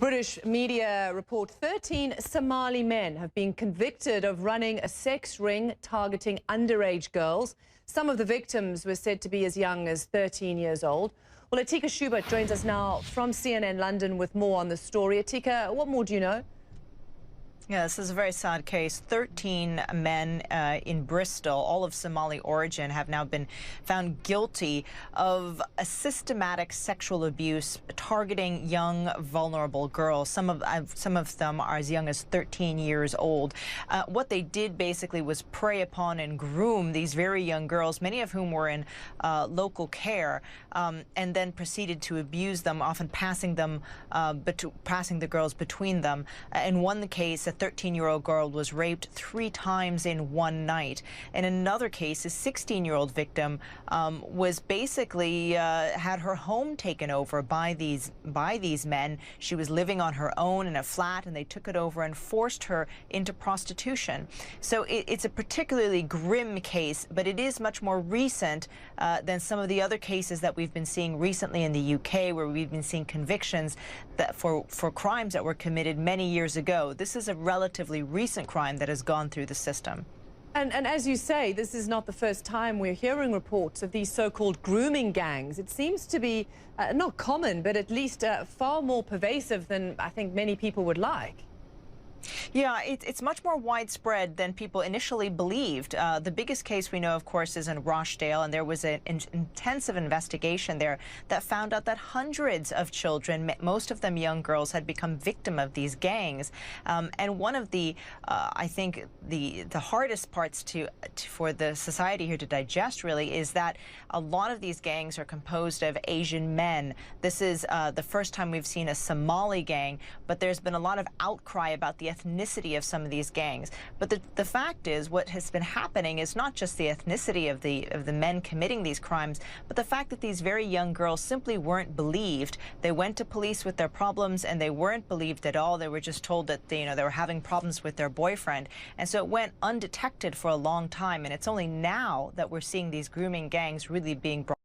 British media report 13 Somali men have been convicted of running a sex ring targeting underage girls. Some of the victims were said to be as young as 13 years old. Well, Atika Schubert joins us now from CNN London with more on the story. Atika, what more do you know? Yeah, this is a very sad case. 13 men in Bristol, all of Somali origin, have now been found guilty of a systematic sexual abuse targeting young, vulnerable girls. Some of them are as young as 13 years old. What they did basically was prey upon and groom these very young girls, many of whom were in local care, and then proceeded to abuse them, often passing the girls between them. In one case, a 13-year-old girl was raped 3 times in one night. In another case, a 16-year-old victim was basically had her home taken over by these men. She was living on her own in a flat, and they took it over and forced her into prostitution. So it's a particularly grim case, but it is much more recent than some of the other cases that we've been seeing recently in the UK, where we've been seeing convictions that for crimes that were committed many years ago. This is a relatively recent crime that has gone through the system. And as you say, this is not the first time we're hearing reports of these so-called grooming gangs. It seems to be not common, but at least far more pervasive than I think many people would like. Yeah, it's much more widespread than people initially believed. The biggest case we know, of course, is in Rochdale, and there was an intensive investigation there that found out that hundreds of children, most of them young girls, had become victim of these gangs. And one of the, I think, the hardest parts for the society here to digest, really, is that a lot of these gangs are composed of Asian men. This is the first time we've seen a Somali gang, but there's been a lot of outcry about the ethnicity of some of these gangs. But the fact is, what has been happening is not just the ethnicity of the men committing these crimes, but the fact that these very young girls simply weren't believed. They went to police with their problems, and they weren't believed at all. They were just told that they were having problems with their boyfriend, and so it went undetected for a long time. And it's only now that we're seeing these grooming gangs really being brought